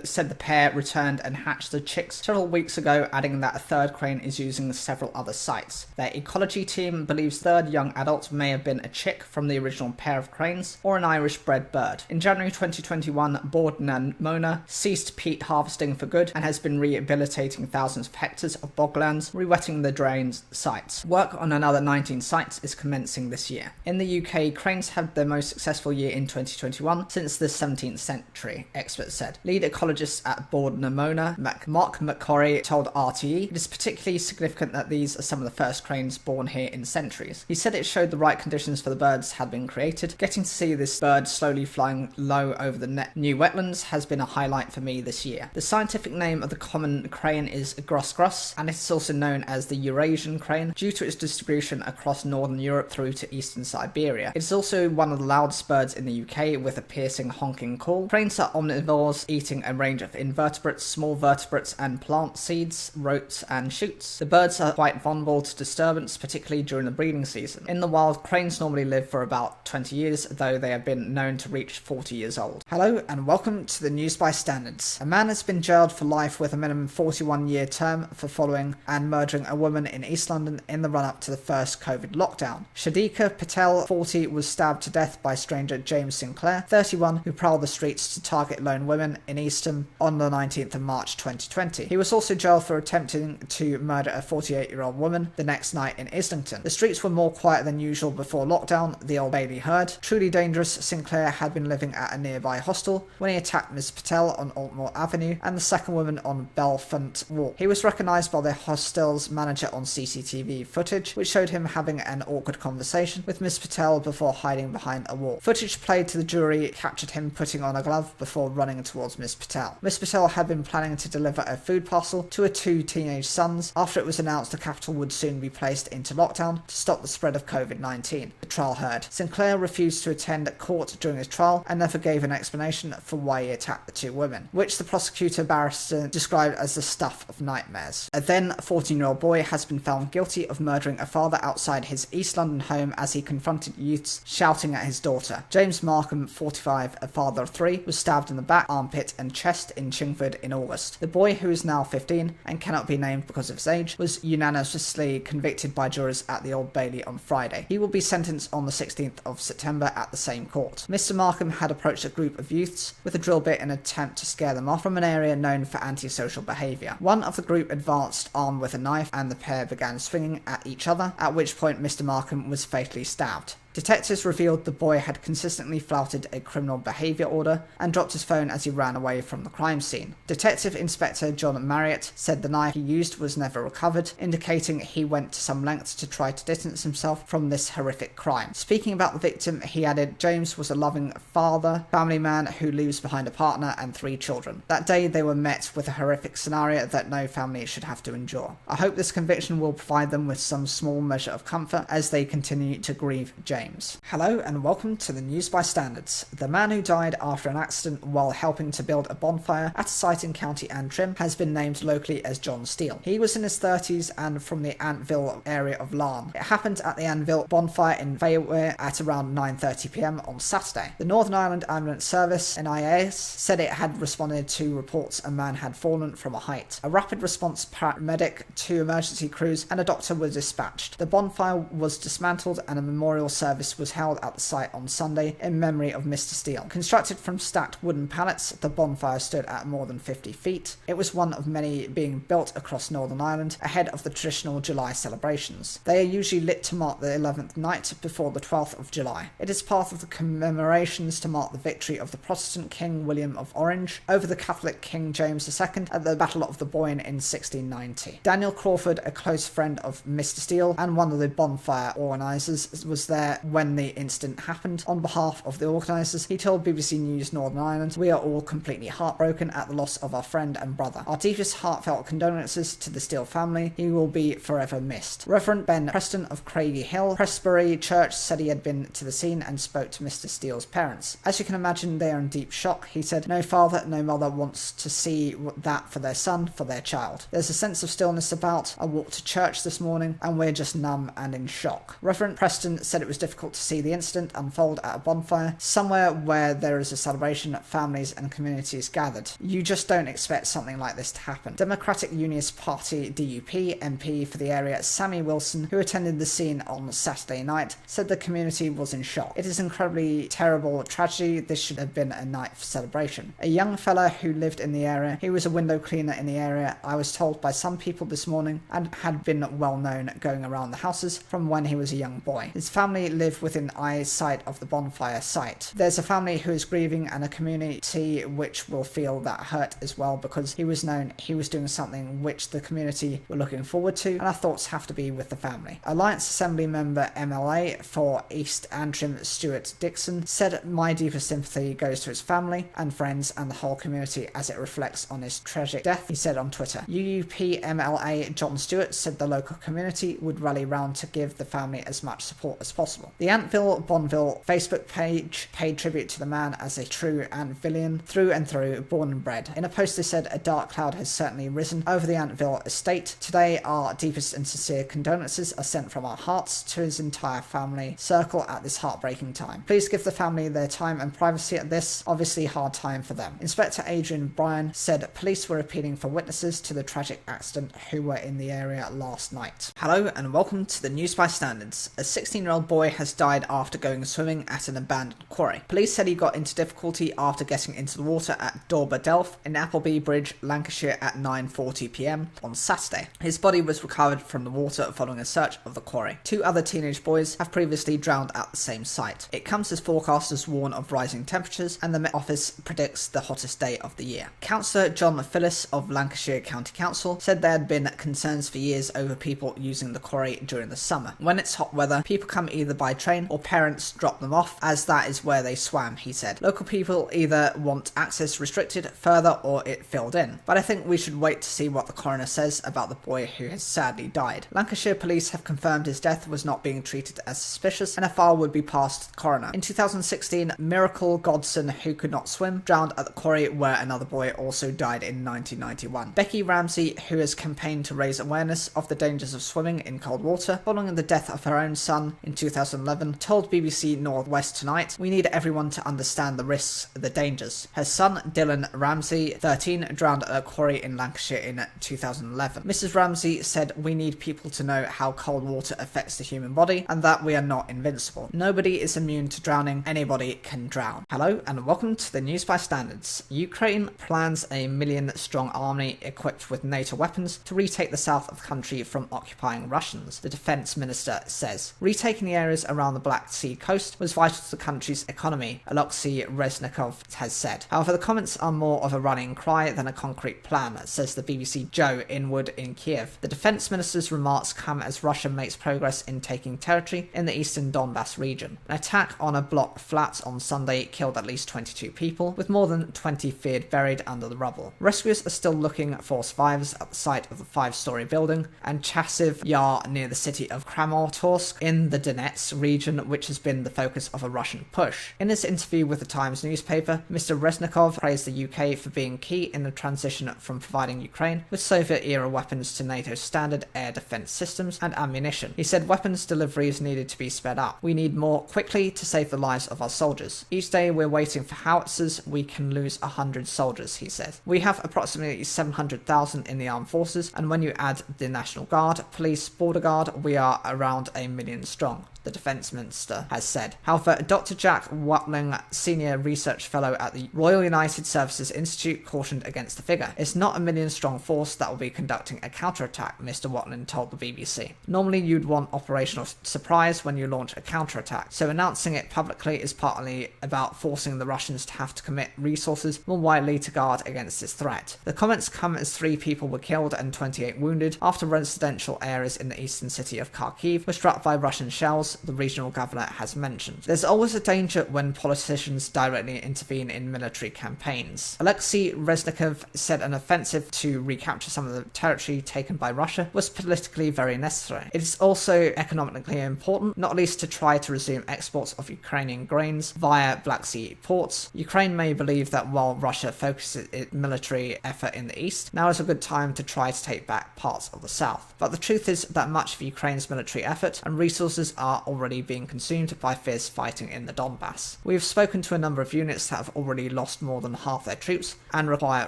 said the pair returned and hatched the chicks several weeks ago, adding that a 3rd crane is using several other sites. Their ecology team believes 3rd young adult may have been a chick from the original pair of cranes or an Irish bred bird. In January 2021, Bord Lamona ceased peat harvesting for good and has been rehabilitating thousands of hectares of boglands, re-wetting the drained sites. Work on another 19 sites is commencing this year. In the UK, cranes had their most successful year in 2021 since the 17th century, experts said. Lead ecologist at Bord Lamona, Mark Quarry, told RTE, "It is particularly significant that these are some of the first cranes born here in centuries." He said it showed the right conditions for the birds had been created. Getting to see this bird slowly flying low over the new wetlands has been a highlight for me this year. The scientific name of the common crane is grosgrass, and it is also known as the Eurasian crane due to its distribution across northern Europe through to eastern Siberia. It is also one of the loudest birds in the UK with a piercing honking call. Cranes are omnivores, eating a range of invertebrates, small vertebrates and plant seeds, roots and shoots. The birds are quite vulnerable to disturbance, particularly during the breeding season. In the wild, cranes normally live for about 20 years, though they have been known to reach 40 years old. Hello and welcome to the News by Standards. A man has been jailed for life with a minimum 41-year term for following and murdering a woman in East London in the run-up to the first COVID lockdown. Shadika Patel, 40, was stabbed to death by stranger James Sinclair, 31, who prowled the streets to target lone women in Eastham on the 19th of March 2020. He was also jailed for attempting to murder a 48-year-old woman the next night in Islington. The streets were more quiet than usual before lockdown, the Old Bailey heard. Truly dangerous, Sinclair had been living at a nearby hostel when he attacked Ms Patel on Altmore Avenue and the second woman on Belfast Walk. He was recognised by the hostel's manager on CCTV footage, which showed him having an awkward conversation with Ms Patel before hiding behind a wall. Footage played to the jury captured him putting on a glove before running towards Ms Patel. Ms Patel had been planning to deliver a food parcel to her 2 teenage sons after it was announced the capital would soon be placed into lockdown to stop the spread of COVID-19. The trial heard. Sinclair refused to attend court during his trial and never gave an explanation for why he attacked the 2 women, which the prosecutor barrister described as the stuff of nightmares. A then 14-year-old boy has been found guilty of murdering a father outside his East London home as he confronted youths shouting at his daughter. James Markham, 45, a father of 3, was stabbed in the back, armpit and chest in Chingford in August. The boy, who is now 15 and cannot be named because of his age, was unanimously convicted by jurors at the Old Bailey on Friday. He will be sentenced on the 16th of September at the same court. Mr Markham had approached a group of youths with a drill bit in an attempt to scare them off from an area known for antisocial behaviour. One of the group advanced armed with a knife and the pair began swinging at each other, at which point Mr Markham was fatally stabbed. Detectives revealed the boy had consistently flouted a criminal behaviour order and dropped his phone as he ran away from the crime scene. Detective Inspector John Marriott said the knife he used was never recovered, indicating he went to some lengths to try to distance himself from this horrific crime. Speaking about the victim, he added, James was a loving father, family man who leaves behind a partner and 3 children. That day they were met with a horrific scenario that no family should have to endure. I hope this conviction will provide them with some small measure of comfort as they continue to grieve James. Hello and welcome to the News by Standards. The man who died after an accident while helping to build a bonfire at a site in County Antrim has been named locally as Jon Steele. He was in his 30s and from the Antville area of Larne. It happened at the Antville bonfire in Fairwear at around 9:30 p.m. on Saturday. The Northern Ireland Ambulance Service, NIAS, said it had responded to reports a man had fallen from a height. A rapid response paramedic, 2 emergency crews and a doctor were dispatched. The bonfire was dismantled and a memorial service was held at the site on Sunday in memory of Mr. Steele. Constructed from stacked wooden pallets, the bonfire stood at more than 50 feet. It was one of many being built across Northern Ireland ahead of the traditional July celebrations. They are usually lit to mark the 11th night before the 12th of July. It is part of the commemorations to mark the victory of the Protestant King William of Orange over the Catholic King James II at the Battle of the Boyne in 1690. Daniel Crawford, a close friend of Mr. Steele and one of the bonfire organisers, was there when the incident happened. On behalf of the organisers, he told BBC News Northern Ireland, "We are all completely heartbroken at the loss of our friend and brother. Our deepest heartfelt condolences to the Steele family. He will be forever missed." Reverend Ben Preston of Craigie Hill Presbytery Church said he had been to the scene and spoke to Mr. Steele's parents. "As you can imagine, they are in deep shock," he said. "No father, no mother wants to see that for their son, for their child. There's a sense of stillness about. I walked to church this morning and we're just numb and in shock." Reverend Preston said it was difficult to see the incident unfold at a bonfire, somewhere where there is a celebration, families and communities gathered. You just don't expect something like this to happen. Democratic Unionist Party DUP MP for the area, Sammy Wilson, who attended the scene on Saturday night, said the community was in shock. "It is incredibly terrible tragedy. This should have been a night for celebration." A young fella who lived in the area, he was a window cleaner in the area, I was told by some people this morning, and had been well known going around the houses from when he was a young boy. His family live within eyesight of the bonfire site. There's a family who is grieving and a community which will feel that hurt as well, because he was known he was doing something which the community were looking forward to, and our thoughts have to be with the family. Alliance Assembly member MLA for East Antrim Stuart Dixon said, "My deepest sympathy goes to his family and friends and the whole community as it reflects on his tragic death," he said on Twitter. UUP MLA Jon Stewart said the local community would rally round to give the family as much support as possible. The Antville Bonville Facebook page paid tribute to the man as a true Antvillian through and through, born and bred. In a post they said, "A dark cloud has certainly risen over the Antville estate. Today our deepest and sincere condolences are sent from our hearts to his entire family circle at this heartbreaking time. Please give the family their time and privacy at this obviously hard time for them." Inspector Adrian Bryan said police were appealing for witnesses to the tragic accident who were in the area last night. Hello and welcome to the News by Standards. A 16-year-old boy has died after going swimming at an abandoned quarry. Police said he got into difficulty after getting into the water at Dorber Delf in Appleby Bridge, Lancashire at 9:40 p.m. on Saturday. His body was recovered from the water following a search of the quarry. 2 other teenage boys have previously drowned at the same site. It comes as forecasters warn of rising temperatures and the Met Office predicts the hottest day of the year. Councillor John Phillis of Lancashire County Council said there had been concerns for years over people using the quarry during the summer. When it's hot weather, people come either by train or parents drop them off, as that is where they swam, he said. Local people either want access restricted further or it filled in. But I think we should wait to see what the coroner says about the boy who has sadly died. Lancashire police have confirmed his death was not being treated as suspicious and a file would be passed to the coroner. In 2016, Miracle Godson, who could not swim, drowned at the quarry where another boy also died in 1991. Becky Ramsey, who has campaigned to raise awareness of the dangers of swimming in cold water following the death of her own son in 2011, told BBC Northwest Tonight, "We need everyone to understand the risks, the dangers." Her son, Dylan Ramsey, 13, drowned at a quarry in Lancashire in 2011. Mrs. Ramsey said, "We need people to know how cold water affects the human body and that we are not invincible. Nobody is immune to drowning. Anybody can drown." Hello and welcome to the News by Standards. Ukraine plans a 1 million-strong army equipped with NATO weapons to retake the south of the country from occupying Russians, the defense minister says. Retaking the areas around the Black Sea coast was vital to the country's economy, Alexei Reznikov has said. However, the comments are more of a rallying cry than a concrete plan, says the BBC Joe Inwood in Kiev. The defense minister's remarks come as Russia makes progress in taking territory in the eastern Donbass region. An attack on a block of flats on Sunday killed at least 22 people, with more than 20 feared buried under the rubble. Rescuers are still looking for survivors at the site of the 5-story building and Chasiv Yar near the city of Kramatorsk in the Donetsk region, which has been the focus of a Russian push. In his interview with the Times newspaper, Mr. Reznikov praised the UK for being key in the transition from providing Ukraine with Soviet-era weapons to NATO standard air defense systems and ammunition. He said weapons deliveries needed to be sped up. We need more quickly to save the lives of our soldiers. Each day we're waiting for howitzers, we can lose 100 soldiers, he said. We have approximately 700,000 in the armed forces, and when you add the National Guard, police, border guard, we are around 1 million strong, the defence minister has said. However, Dr. Jack Watling, senior research fellow at the Royal United Services Institute, cautioned against the figure. It's not 1 million strong force that will be conducting a counterattack, Mr. Watling told the BBC. Normally you'd want operational surprise when you launch a counterattack, so announcing it publicly is partly about forcing the Russians to have to commit resources more widely to guard against this threat. The comments come as 3 people were killed and 28 wounded after residential areas in the eastern city of Kharkiv were struck by Russian shells, the regional governor has mentioned. There's always a danger when politicians directly intervene in military campaigns. Alexei Reznikov said an offensive to recapture some of the territory taken by Russia was politically very necessary. It is also economically important, not least to try to resume exports of Ukrainian grains via Black Sea ports. Ukraine may believe that while Russia focuses its military effort in the east, now is a good time to try to take back parts of the south. But the truth is that much of Ukraine's military effort and resources are already being consumed by fierce fighting in the Donbass. We have spoken to a number of units that have already lost more than half their troops and require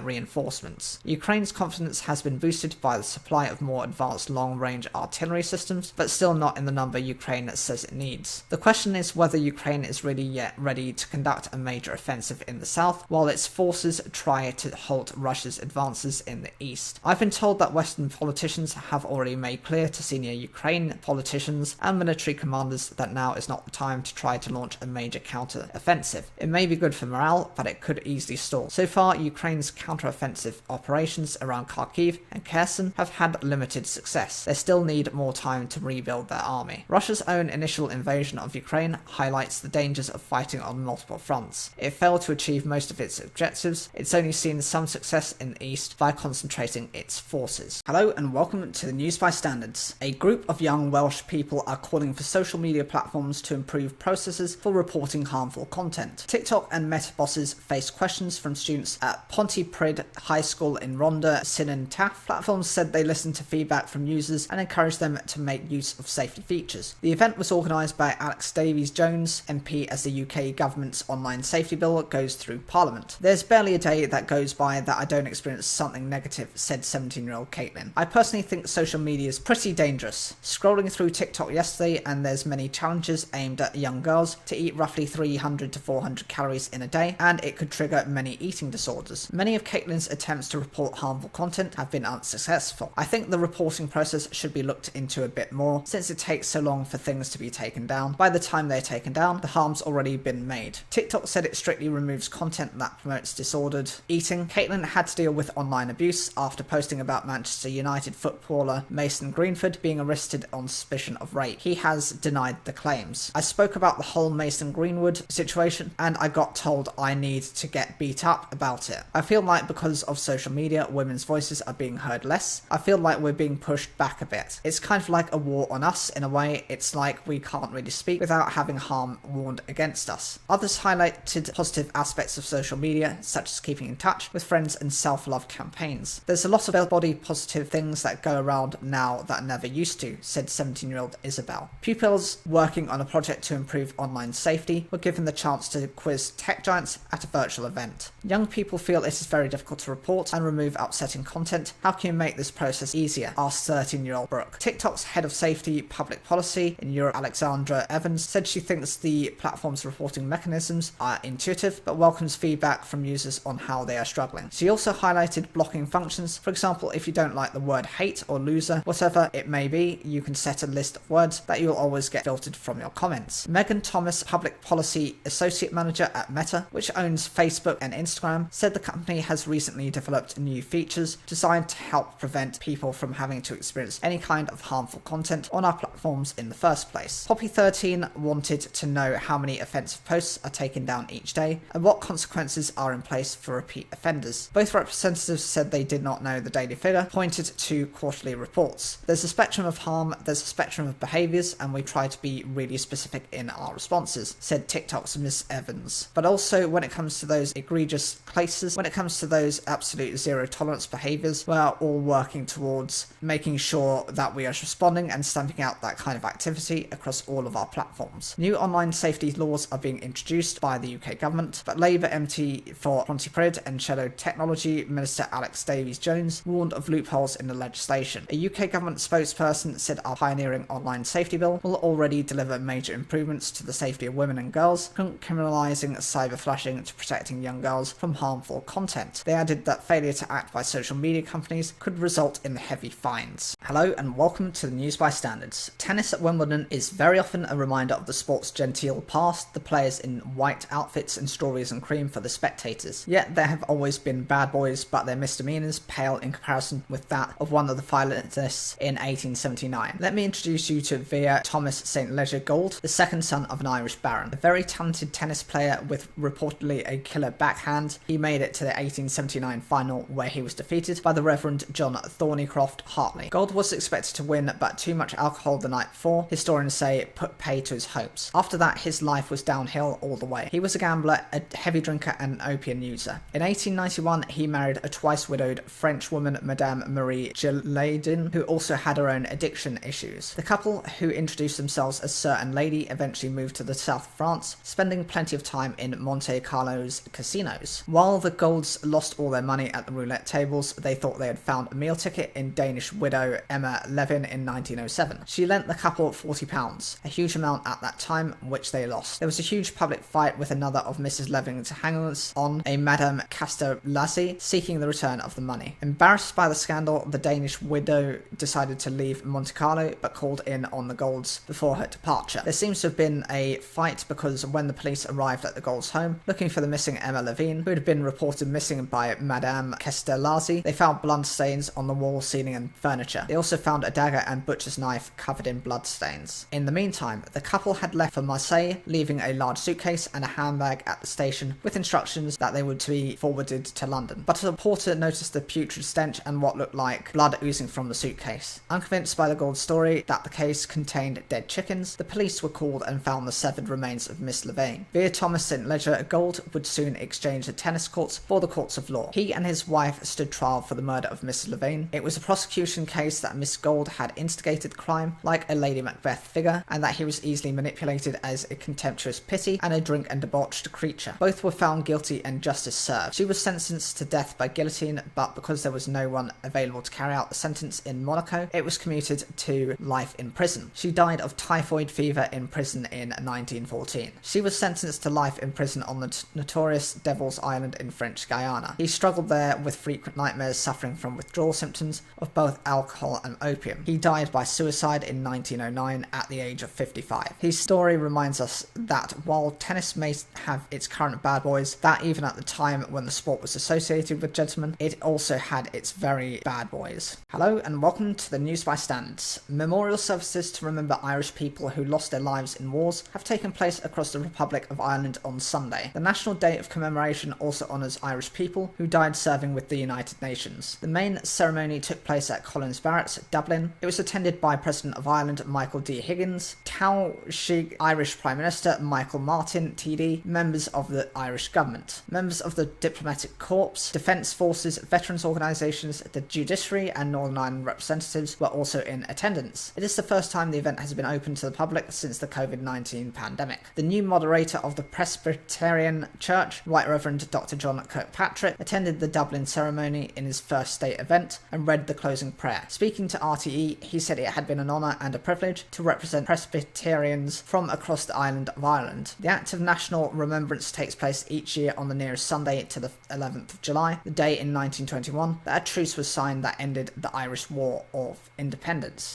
reinforcements. Ukraine's confidence has been boosted by the supply of more advanced long-range artillery systems, but still not in the number Ukraine says it needs. The question is whether Ukraine is really yet ready to conduct a major offensive in the south, while its forces try to halt Russia's advances in the east. I've been told that Western politicians have already made clear to senior Ukraine politicians and military commanders that now is not the time to try to launch a major counter-offensive. It may be good for morale, but it could easily stall. So far, Ukraine's counter-offensive operations around Kharkiv and Kherson have had limited success. They still need more time to rebuild their army. Russia's own initial invasion of Ukraine highlights the dangers of fighting on multiple fronts. It failed to achieve most of its objectives. It's only seen some success in the east by concentrating its forces. Hello and welcome to the News by Standards. A group of young Welsh people are calling for social media platforms to improve processes for reporting harmful content. TikTok and Meta bosses face questions from students at Pontypridd High School in Rhondda Cynon Taf. Platforms said they listened to feedback from users and encouraged them to make use of safety features. The event was organised by Alex Davies-Jones, MP, as the UK government's online safety bill goes through Parliament. There's barely a day that goes by that I don't experience something negative, said 17-year-old Caitlin. I personally think social media is pretty dangerous. Scrolling through TikTok yesterday and there's many challenges aimed at young girls to eat roughly 300 to 400 calories in a day, and it could trigger many eating disorders. Many of Caitlin's attempts to report harmful content have been unsuccessful. I think the reporting process should be looked into a bit more, since it takes so long for things to be taken down. By the time they're taken down, the harm's already been made. TikTok said it strictly removes content that promotes disordered eating. Caitlin had to deal with online abuse after posting about Manchester United footballer Mason Greenwood being arrested on suspicion of rape. He has denied the claims. I spoke about the whole Mason Greenwood situation and I got told I need to get beat up about it. I feel like because of social media, women's voices are being heard less. I feel like we're being pushed back a bit. It's kind of like a war on us in a way. It's like we can't really speak without having harm warned against us. Others highlighted positive aspects of social media, such as keeping in touch with friends and self-love campaigns. There's a lot of body positive things that go around now that never used to, said 17-year-old Isabel. Pupils working on a project to improve online safety were given the chance to quiz tech giants at a virtual event. Young people feel it is very difficult to report and remove upsetting content. How can you make this process easier? Asked 13-year-old Brooke. TikTok's head of safety public policy in Europe, Alexandra Evans, said she thinks the platform's reporting mechanisms are intuitive, but welcomes feedback from users on how they are struggling. She also highlighted blocking functions. For example, if you don't like the word hate or loser, whatever it may be, you can set a list of words that you'll always always get filtered from your comments. Megan Thomas, Public Policy Associate Manager at Meta, which owns Facebook and Instagram, said the company has recently developed new features designed to help prevent people from having to experience any kind of harmful content on our platforms in the first place. Poppy13 wanted to know how many offensive posts are taken down each day and what consequences are in place for repeat offenders. Both representatives said they did not know the daily figure, pointed to quarterly reports. There's a spectrum of harm, there's a spectrum of behaviours, and we try to be really specific in our responses, said TikTok's Miss Evans. But also when it comes to those egregious cases, when it comes to those absolute zero tolerance behaviours, we're all working towards making sure that we are responding and stamping out that kind of activity across all of our platforms. New online safety laws are being introduced by the UK government, but Labour MT for Pontypridd and Shadow Technology Minister Alex Davies-Jones warned of loopholes in the legislation. A UK government spokesperson said our pioneering online safety bill will already deliver major improvements to the safety of women and girls, from criminalising cyber flashing to protecting young girls from harmful content. They added that failure to act by social media companies could result in heavy fines. Hello and welcome to the News by Standards. Tennis at Wimbledon is very often a reminder of the sport's genteel past, the players in white outfits and strawberries and cream for the spectators. Yet there have always been bad boys, but their misdemeanours pale in comparison with that of one of the finalists in 1879. Let me introduce you to Vere Thomas St Leger Gould, the second son of an Irish baron. A very talented tennis player with reportedly a killer backhand, he made it to the 1879 final where he was defeated by the Reverend John Thornycroft Hartley. Gould was expected to win, but too much alcohol the night before, historians say, put pay to his hopes. After that, his life was downhill all the way. He was a gambler, a heavy drinker and an opium user. In 1891, he married a twice widowed French woman, Madame Marie Gelaudin, who also had her own addiction issues. The couple, who introduced themselves as Sir and Lady, eventually moved to the south of France, spending plenty of time in Monte Carlo's casinos. While the Goulds lost all their money at the roulette tables, they thought they had found a meal ticket in Danish widow Emma Levin in 1907. She lent the couple £40, a huge amount at that time, which they lost. There was a huge public fight with another of Mrs. Levin's hangers on, a Madame Castellazzi, seeking the return of the money. Embarrassed by the scandal, the Danish widow decided to leave Monte Carlo, but called in on the Goulds before her departure. There seems to have been a fight because when the police arrived at the Goulds' home, looking for the missing Emma Levine, who had been reported missing by Madame Castellazzi, they found blood stains on the wall, ceiling and furniture. They also found a dagger and butcher's knife covered in blood stains. In the meantime, the couple had left for Marseille, leaving a large suitcase and a handbag at the station with instructions that they would be forwarded to London. But a porter noticed the putrid stench and what looked like blood oozing from the suitcase. Unconvinced by the Gould story that the case contained dead chickens, the police were called and found the severed remains of Miss Levine. Vere Thomas St Leger Gould would soon exchange the tennis courts for the courts of law. He and his wife stood trial for the murder of Miss Levine. It was a prosecution case that Miss Gould had instigated the crime like a Lady Macbeth figure, and that he was easily manipulated as a contemptuous pity and a drink and debauched creature. Both were found guilty and justice served. She was sentenced to death by guillotine, but because there was no one available to carry out the sentence in Monaco, it was commuted to life in prison. She died of typhoid fever in prison in 1914. She was sentenced to life in prison on the notorious Devil's Island in French Guiana. He struggled there with frequent nightmares, suffering from withdrawal symptoms of both alcohol and opium. He died by suicide in 1909 at the age of 55. His story reminds us that while tennis may have its current bad boys, that even at the time when the sport was associated with gentlemen, it also had its very bad boys. Hello and welcome to the News by Standards. Memorial services to remember Irish people who lost their lives in wars have taken place across the Republic of Ireland on Sunday. The National Day of Commemoration also honours Irish people who died serving with the United Nations. The main ceremony took place at Collins Barracks, Dublin. It was attended by President of Ireland Michael D. Higgins, Taoiseach Irish Prime Minister Michael Martin, TD, members of the Irish government, members of the Diplomatic Corps, Defence Forces, veterans organisations, the judiciary and Northern Ireland representatives were also in attendance. It is the first time the event has been open to the public since the COVID-19 pandemic. The new moderator of the Presbyterian Church, Right Reverend Dr. John Kirkpatrick, attended the Dublin ceremony in his first state event and read the closing prayer. Speaking to RTE, he said it had been an honour and a privilege to represent Presbyterians from across the island of Ireland. The act of national remembrance takes place each year on the nearest Sunday to the 11th of July, the day in 1921 that a truce was signed that ended the Irish War of Independence.